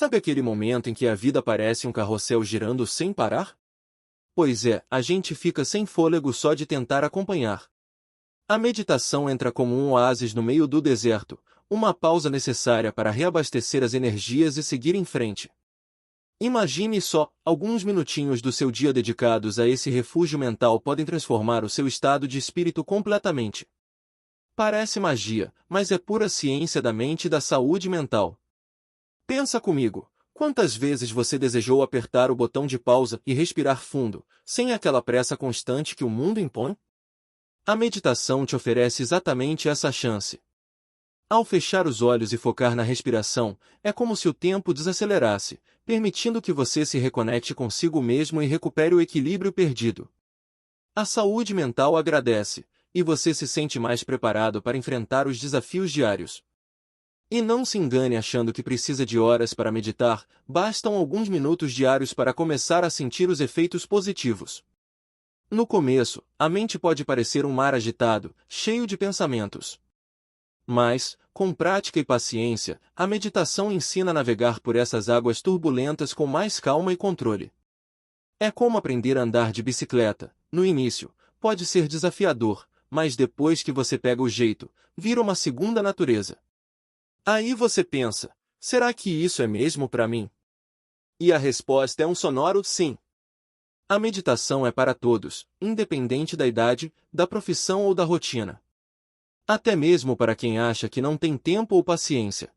Sabe aquele momento em que a vida parece um carrossel girando sem parar? Pois é, a gente fica sem fôlego só de tentar acompanhar. A meditação entra como um oásis no meio do deserto, uma pausa necessária para reabastecer as energias e seguir em frente. Imagine só, alguns minutinhos do seu dia dedicados a esse refúgio mental podem transformar o seu estado de espírito completamente. Parece magia, mas é pura ciência da mente e da saúde mental. Pensa comigo, quantas vezes você desejou apertar o botão de pausa e respirar fundo, sem aquela pressa constante que o mundo impõe? A meditação te oferece exatamente essa chance. Ao fechar os olhos e focar na respiração, é como se o tempo desacelerasse, permitindo que você se reconecte consigo mesmo e recupere o equilíbrio perdido. A saúde mental agradece, e você se sente mais preparado para enfrentar os desafios diários. E não se engane achando que precisa de horas para meditar, bastam alguns minutos diários para começar a sentir os efeitos positivos. No começo, a mente pode parecer um mar agitado, cheio de pensamentos. Mas, com prática e paciência, a meditação ensina a navegar por essas águas turbulentas com mais calma e controle. É como aprender a andar de bicicleta. No início, pode ser desafiador, mas depois que você pega o jeito, vira uma segunda natureza. Aí você pensa, será que isso é mesmo para mim? E a resposta é um sonoro sim. A meditação é para todos, independente da idade, da profissão ou da rotina. Até mesmo para quem acha que não tem tempo ou paciência.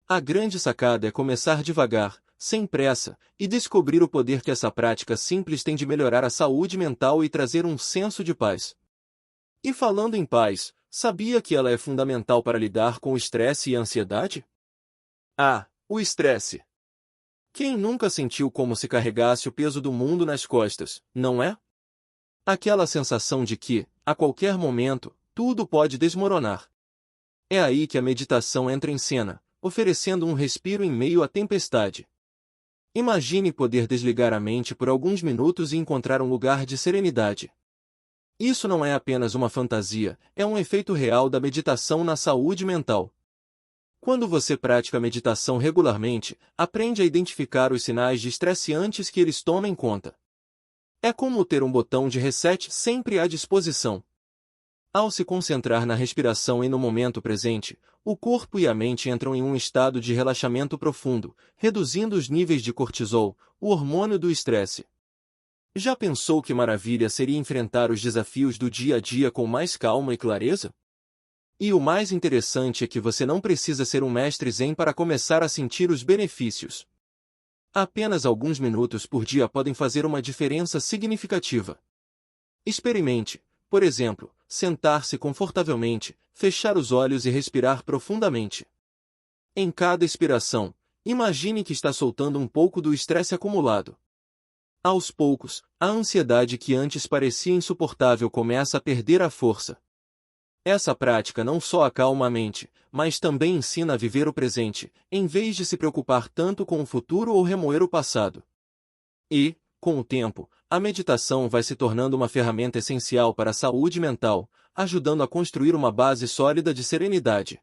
A grande sacada é começar devagar, sem pressa, e descobrir o poder que essa prática simples tem de melhorar a saúde mental e trazer um senso de paz. E falando em paz, sabia que ela é fundamental para lidar com o estresse e a ansiedade? Ah, o estresse! Quem nunca sentiu como se carregasse o peso do mundo nas costas, não é? Aquela sensação de que, a qualquer momento, tudo pode desmoronar. É aí que a meditação entra em cena, oferecendo um respiro em meio à tempestade. Imagine poder desligar a mente por alguns minutos e encontrar um lugar de serenidade. Isso não é apenas uma fantasia, é um efeito real da meditação na saúde mental. Quando você pratica meditação regularmente, aprende a identificar os sinais de estresse antes que eles tomem conta. É como ter um botão de reset sempre à disposição. Ao se concentrar na respiração e no momento presente, o corpo e a mente entram em um estado de relaxamento profundo, reduzindo os níveis de cortisol, o hormônio do estresse. Já pensou que maravilha seria enfrentar os desafios do dia a dia com mais calma e clareza? E o mais interessante é que você não precisa ser um mestre zen para começar a sentir os benefícios. Apenas alguns minutos por dia podem fazer uma diferença significativa. Experimente, por exemplo, sentar-se confortavelmente, fechar os olhos e respirar profundamente. Em cada expiração, imagine que está soltando um pouco do estresse acumulado. Aos poucos, a ansiedade que antes parecia insuportável começa a perder a força. Essa prática não só acalma a mente, mas também ensina a viver o presente, em vez de se preocupar tanto com o futuro ou remoer o passado. E, com o tempo, a meditação vai se tornando uma ferramenta essencial para a saúde mental, ajudando a construir uma base sólida de serenidade.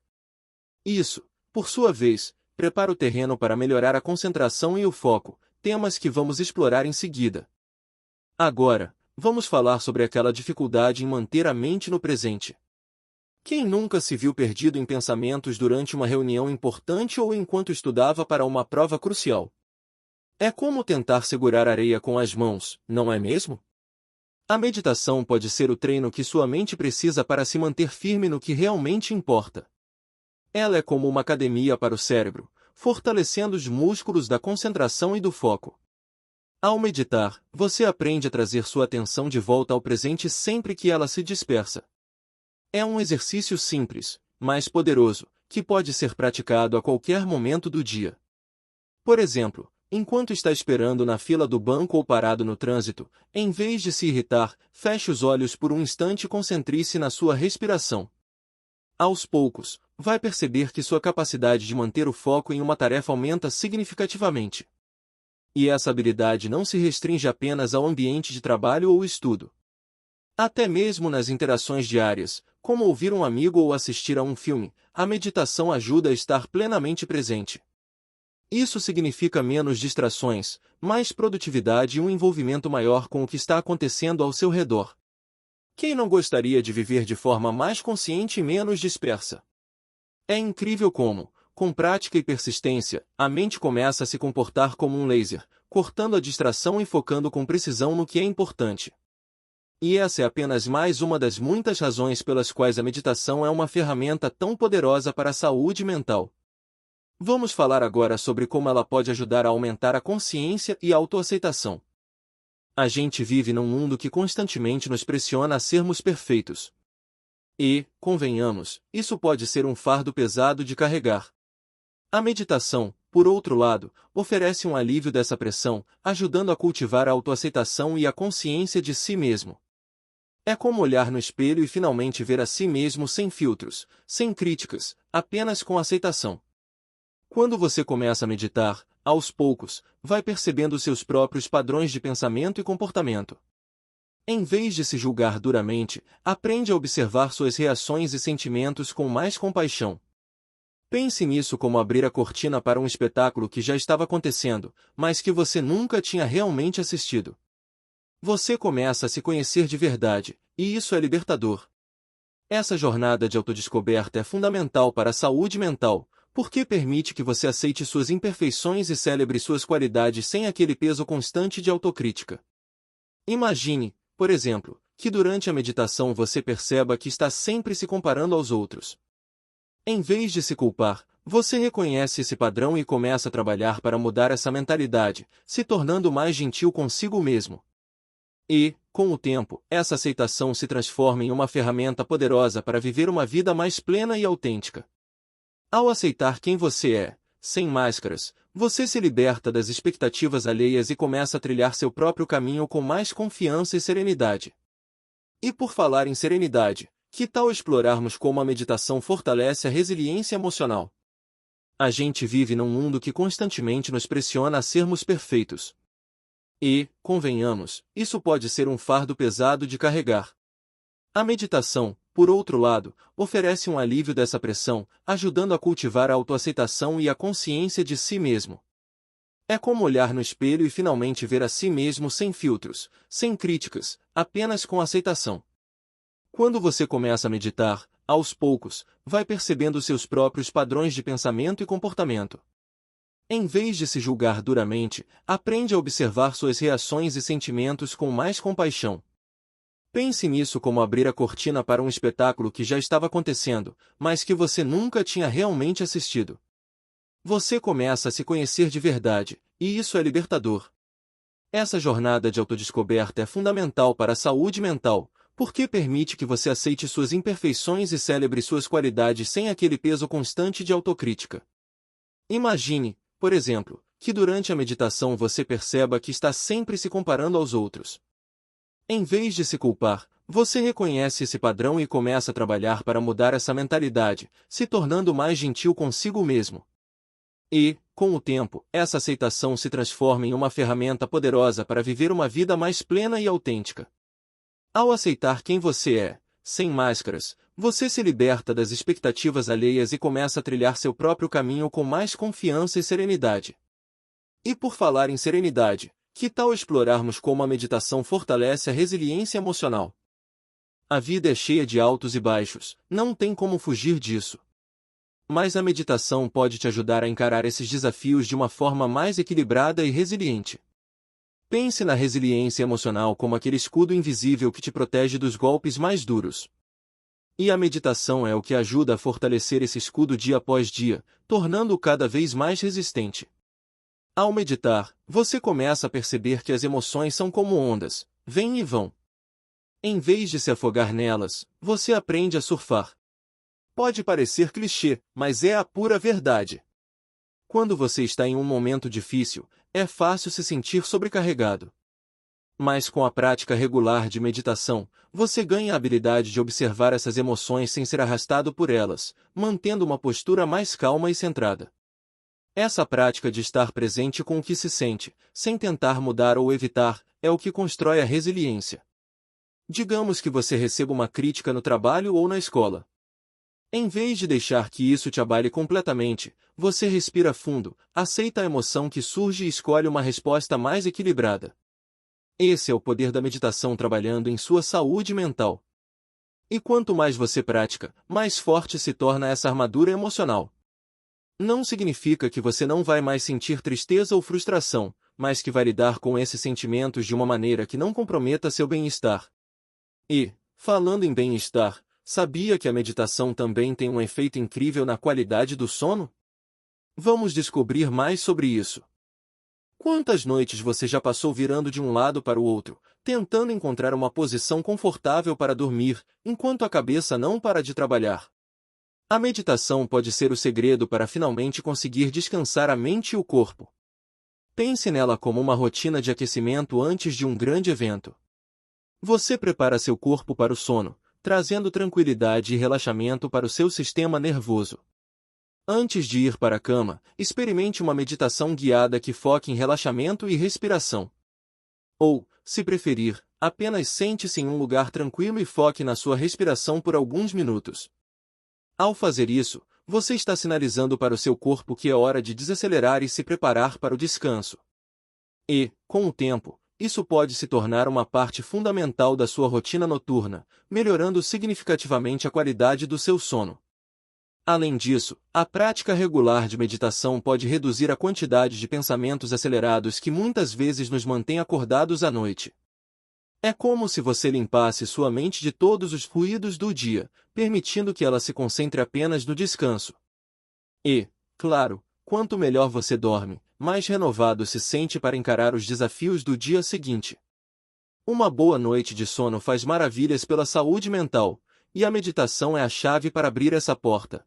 Isso, por sua vez, prepara o terreno para melhorar a concentração e o foco, temas que vamos explorar em seguida. Agora, vamos falar sobre aquela dificuldade em manter a mente no presente. Quem nunca se viu perdido em pensamentos durante uma reunião importante ou enquanto estudava para uma prova crucial? É como tentar segurar areia com as mãos, não é mesmo? A meditação pode ser o treino que sua mente precisa para se manter firme no que realmente importa. Ela é como uma academia para o cérebro, fortalecendo os músculos da concentração e do foco. Ao meditar, você aprende a trazer sua atenção de volta ao presente sempre que ela se dispersa. É um exercício simples, mas poderoso, que pode ser praticado a qualquer momento do dia. Por exemplo, enquanto está esperando na fila do banco ou parado no trânsito, em vez de se irritar, feche os olhos por um instante e concentre-se na sua respiração. Aos poucos, vai perceber que sua capacidade de manter o foco em uma tarefa aumenta significativamente. E essa habilidade não se restringe apenas ao ambiente de trabalho ou estudo. Até mesmo nas interações diárias, como ouvir um amigo ou assistir a um filme, a meditação ajuda a estar plenamente presente. Isso significa menos distrações, mais produtividade e um envolvimento maior com o que está acontecendo ao seu redor. Quem não gostaria de viver de forma mais consciente e menos dispersa? É incrível como, com prática e persistência, a mente começa a se comportar como um laser, cortando a distração e focando com precisão no que é importante. E essa é apenas mais uma das muitas razões pelas quais a meditação é uma ferramenta tão poderosa para a saúde mental. Vamos falar agora sobre como ela pode ajudar a aumentar a consciência e a autoaceitação. A gente vive num mundo que constantemente nos pressiona a sermos perfeitos. E, convenhamos, isso pode ser um fardo pesado de carregar. A meditação, por outro lado, oferece um alívio dessa pressão, ajudando a cultivar a autoaceitação e a consciência de si mesmo. É como olhar no espelho e finalmente ver a si mesmo sem filtros, sem críticas, apenas com aceitação. Quando você começa a meditar, aos poucos, vai percebendo seus próprios padrões de pensamento e comportamento. Em vez de se julgar duramente, aprende a observar suas reações e sentimentos com mais compaixão. Pense nisso como abrir a cortina para um espetáculo que já estava acontecendo, mas que você nunca tinha realmente assistido. Você começa a se conhecer de verdade, e isso é libertador. Essa jornada de autodescoberta é fundamental para a saúde mental, porque permite que você aceite suas imperfeições e celebre suas qualidades sem aquele peso constante de autocrítica. Imagine, por exemplo, que durante a meditação você perceba que está sempre se comparando aos outros. Em vez de se culpar, você reconhece esse padrão e começa a trabalhar para mudar essa mentalidade, se tornando mais gentil consigo mesmo. E, com o tempo, essa aceitação se transforma em uma ferramenta poderosa para viver uma vida mais plena e autêntica. Ao aceitar quem você é, sem máscaras, você se liberta das expectativas alheias e começa a trilhar seu próprio caminho com mais confiança e serenidade. E por falar em serenidade, que tal explorarmos como a meditação fortalece a resiliência emocional? A gente vive num mundo que constantemente nos pressiona a sermos perfeitos. E, convenhamos, isso pode ser um fardo pesado de carregar. A meditação, por outro lado, oferece um alívio dessa pressão, ajudando a cultivar a autoaceitação e a consciência de si mesmo. É como olhar no espelho e finalmente ver a si mesmo sem filtros, sem críticas, apenas com aceitação. Quando você começa a meditar, aos poucos, vai percebendo seus próprios padrões de pensamento e comportamento. Em vez de se julgar duramente, aprende a observar suas reações e sentimentos com mais compaixão. Pense nisso como abrir a cortina para um espetáculo que já estava acontecendo, mas que você nunca tinha realmente assistido. Você começa a se conhecer de verdade, e isso é libertador. Essa jornada de autodescoberta é fundamental para a saúde mental, porque permite que você aceite suas imperfeições e celebre suas qualidades sem aquele peso constante de autocrítica. Imagine, por exemplo, que durante a meditação você perceba que está sempre se comparando aos outros. Em vez de se culpar, você reconhece esse padrão e começa a trabalhar para mudar essa mentalidade, se tornando mais gentil consigo mesmo. E, com o tempo, essa aceitação se transforma em uma ferramenta poderosa para viver uma vida mais plena e autêntica. Ao aceitar quem você é, sem máscaras, você se liberta das expectativas alheias e começa a trilhar seu próprio caminho com mais confiança e serenidade. E por falar em serenidade, que tal explorarmos como a meditação fortalece a resiliência emocional? A vida é cheia de altos e baixos, não tem como fugir disso. Mas a meditação pode te ajudar a encarar esses desafios de uma forma mais equilibrada e resiliente. Pense na resiliência emocional como aquele escudo invisível que te protege dos golpes mais duros. E a meditação é o que ajuda a fortalecer esse escudo dia após dia, tornando-o cada vez mais resistente. Ao meditar, você começa a perceber que as emoções são como ondas, vêm e vão. Em vez de se afogar nelas, você aprende a surfar. Pode parecer clichê, mas é a pura verdade. Quando você está em um momento difícil, é fácil se sentir sobrecarregado. Mas com a prática regular de meditação, você ganha a habilidade de observar essas emoções sem ser arrastado por elas, mantendo uma postura mais calma e centrada. Essa prática de estar presente com o que se sente, sem tentar mudar ou evitar, é o que constrói a resiliência. Digamos que você receba uma crítica no trabalho ou na escola. Em vez de deixar que isso te abale completamente, você respira fundo, aceita a emoção que surge e escolhe uma resposta mais equilibrada. Esse é o poder da meditação trabalhando em sua saúde mental. E quanto mais você pratica, mais forte se torna essa armadura emocional. Não significa que você não vai mais sentir tristeza ou frustração, mas que vai lidar com esses sentimentos de uma maneira que não comprometa seu bem-estar. E, falando em bem-estar, sabia que a meditação também tem um efeito incrível na qualidade do sono? Vamos descobrir mais sobre isso. Quantas noites você já passou virando de um lado para o outro, tentando encontrar uma posição confortável para dormir, enquanto a cabeça não para de trabalhar? A meditação pode ser o segredo para finalmente conseguir descansar a mente e o corpo. Pense nela como uma rotina de aquecimento antes de um grande evento. Você prepara seu corpo para o sono, trazendo tranquilidade e relaxamento para o seu sistema nervoso. Antes de ir para a cama, experimente uma meditação guiada que foque em relaxamento e respiração. Ou, se preferir, apenas sente-se em um lugar tranquilo e foque na sua respiração por alguns minutos. Ao fazer isso, você está sinalizando para o seu corpo que é hora de desacelerar e se preparar para o descanso. E, com o tempo, isso pode se tornar uma parte fundamental da sua rotina noturna, melhorando significativamente a qualidade do seu sono. Além disso, a prática regular de meditação pode reduzir a quantidade de pensamentos acelerados que muitas vezes nos mantém acordados à noite. É como se você limpasse sua mente de todos os ruídos do dia, permitindo que ela se concentre apenas no descanso. E, claro, quanto melhor você dorme, mais renovado se sente para encarar os desafios do dia seguinte. Uma boa noite de sono faz maravilhas pela saúde mental, e a meditação é a chave para abrir essa porta.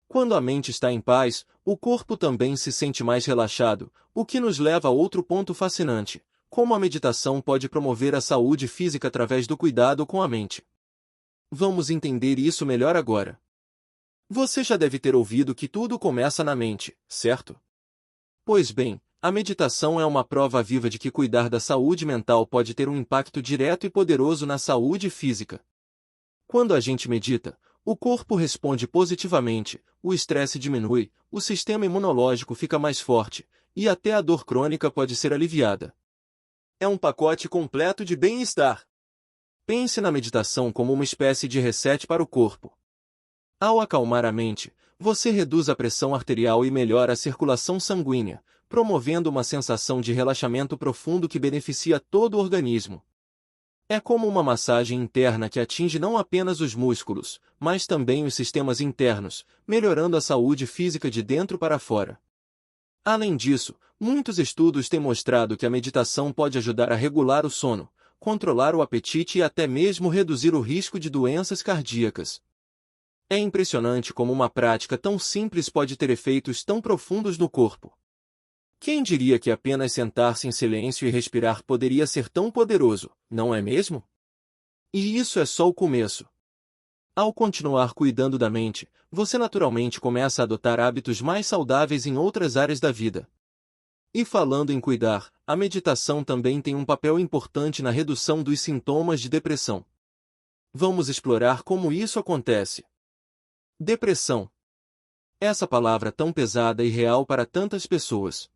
Quando a mente está em paz, o corpo também se sente mais relaxado, o que nos leva a outro ponto fascinante: como a meditação pode promover a saúde física através do cuidado com a mente. Vamos entender isso melhor agora. Você já deve ter ouvido que tudo começa na mente, certo? Pois bem, a meditação é uma prova viva de que cuidar da saúde mental pode ter um impacto direto e poderoso na saúde física. Quando a gente medita, o corpo responde positivamente, o estresse diminui, o sistema imunológico fica mais forte, e até a dor crônica pode ser aliviada. É um pacote completo de bem-estar. Pense na meditação como uma espécie de reset para o corpo. Ao acalmar a mente, você reduz a pressão arterial e melhora a circulação sanguínea, promovendo uma sensação de relaxamento profundo que beneficia todo o organismo. É como uma massagem interna que atinge não apenas os músculos, mas também os sistemas internos, melhorando a saúde física de dentro para fora. Além disso, muitos estudos têm mostrado que a meditação pode ajudar a regular o sono, controlar o apetite e até mesmo reduzir o risco de doenças cardíacas. É impressionante como uma prática tão simples pode ter efeitos tão profundos no corpo. Quem diria que apenas sentar-se em silêncio e respirar poderia ser tão poderoso, não é mesmo? E isso é só o começo. Ao continuar cuidando da mente, você naturalmente começa a adotar hábitos mais saudáveis em outras áreas da vida. E falando em cuidar, a meditação também tem um papel importante na redução dos sintomas de depressão. Vamos explorar como isso acontece. Depressão. Essa palavra tão pesada e real para tantas pessoas.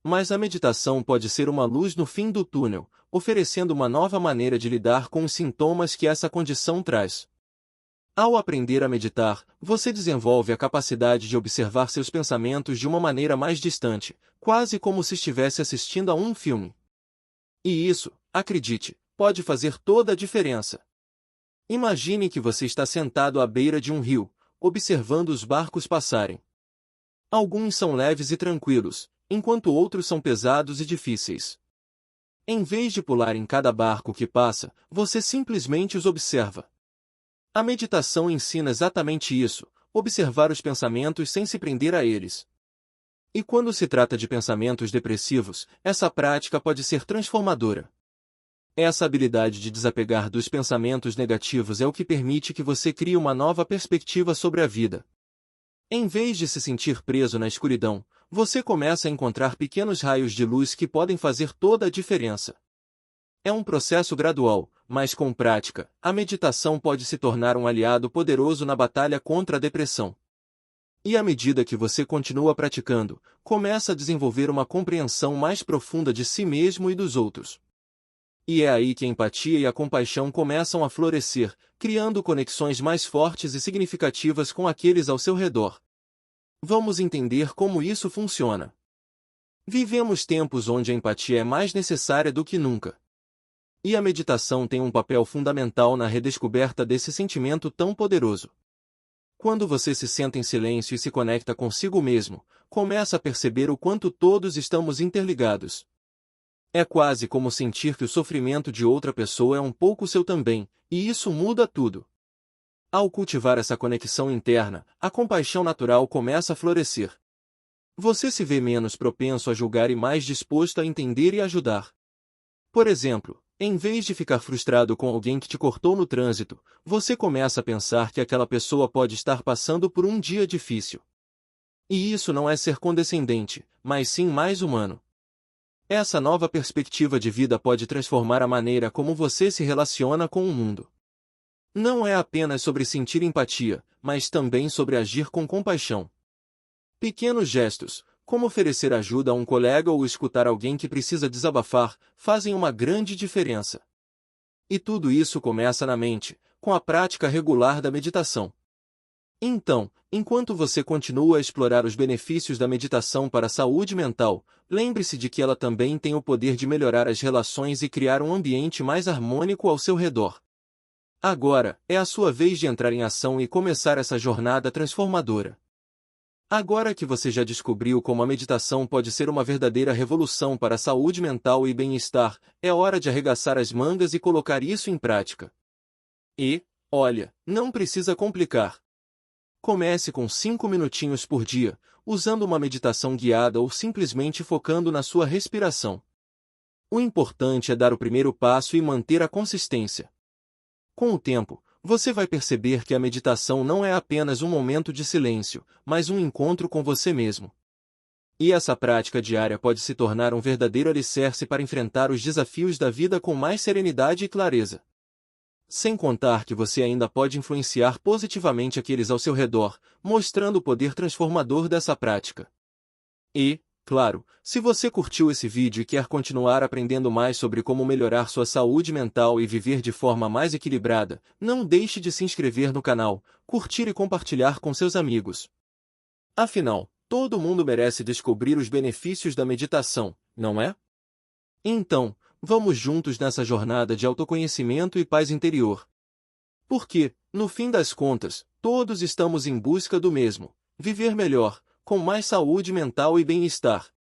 Mas a meditação pode ser uma luz no fim do túnel, oferecendo uma nova maneira de lidar com os sintomas que essa condição traz. Ao aprender a meditar, você desenvolve a capacidade de observar seus pensamentos de uma maneira mais distante, quase como se estivesse assistindo a um filme. E isso, acredite, pode fazer toda a diferença. Imagine que você está sentado à beira de um rio, observando os barcos passarem. Alguns são leves e tranquilos, enquanto outros são pesados e difíceis. Em vez de pular em cada barco que passa, você simplesmente os observa. A meditação ensina exatamente isso, observar os pensamentos sem se prender a eles. E quando se trata de pensamentos depressivos, essa prática pode ser transformadora. Essa habilidade de desapegar dos pensamentos negativos é o que permite que você crie uma nova perspectiva sobre a vida. Em vez de se sentir preso na escuridão, você começa a encontrar pequenos raios de luz que podem fazer toda a diferença. É um processo gradual, mas com prática, a meditação pode se tornar um aliado poderoso na batalha contra a depressão. E à medida que você continua praticando, começa a desenvolver uma compreensão mais profunda de si mesmo e dos outros. E é aí que a empatia e a compaixão começam a florescer, criando conexões mais fortes e significativas com aqueles ao seu redor. Vamos entender como isso funciona. Vivemos tempos onde a empatia é mais necessária do que nunca. E a meditação tem um papel fundamental na redescoberta desse sentimento tão poderoso. Quando você se senta em silêncio e se conecta consigo mesmo, começa a perceber o quanto todos estamos interligados. É quase como sentir que o sofrimento de outra pessoa é um pouco seu também, e isso muda tudo. Ao cultivar essa conexão interna, a compaixão natural começa a florescer. Você se vê menos propenso a julgar e mais disposto a entender e ajudar. Por exemplo, em vez de ficar frustrado com alguém que te cortou no trânsito, você começa a pensar que aquela pessoa pode estar passando por um dia difícil. E isso não é ser condescendente, mas sim mais humano. Essa nova perspectiva de vida pode transformar a maneira como você se relaciona com o mundo. Não é apenas sobre sentir empatia, mas também sobre agir com compaixão. Pequenos gestos, como oferecer ajuda a um colega ou escutar alguém que precisa desabafar, fazem uma grande diferença. E tudo isso começa na mente, com a prática regular da meditação. Então, enquanto você continua a explorar os benefícios da meditação para a saúde mental, lembre-se de que ela também tem o poder de melhorar as relações e criar um ambiente mais harmônico ao seu redor. Agora, é a sua vez de entrar em ação e começar essa jornada transformadora. Agora que você já descobriu como a meditação pode ser uma verdadeira revolução para a saúde mental e bem-estar, é hora de arregaçar as mangas e colocar isso em prática. E, olha, não precisa complicar. Comece com 5 minutinhos por dia, usando uma meditação guiada ou simplesmente focando na sua respiração. O importante é dar o primeiro passo e manter a consistência. Com o tempo, você vai perceber que a meditação não é apenas um momento de silêncio, mas um encontro com você mesmo. E essa prática diária pode se tornar um verdadeiro alicerce para enfrentar os desafios da vida com mais serenidade e clareza. Sem contar que você ainda pode influenciar positivamente aqueles ao seu redor, mostrando o poder transformador dessa prática. E, claro, se você curtiu esse vídeo e quer continuar aprendendo mais sobre como melhorar sua saúde mental e viver de forma mais equilibrada, não deixe de se inscrever no canal, curtir e compartilhar com seus amigos. Afinal, todo mundo merece descobrir os benefícios da meditação, não é? Então, vamos juntos nessa jornada de autoconhecimento e paz interior. Porque, no fim das contas, todos estamos em busca do mesmo: viver melhor, com mais saúde mental e bem-estar.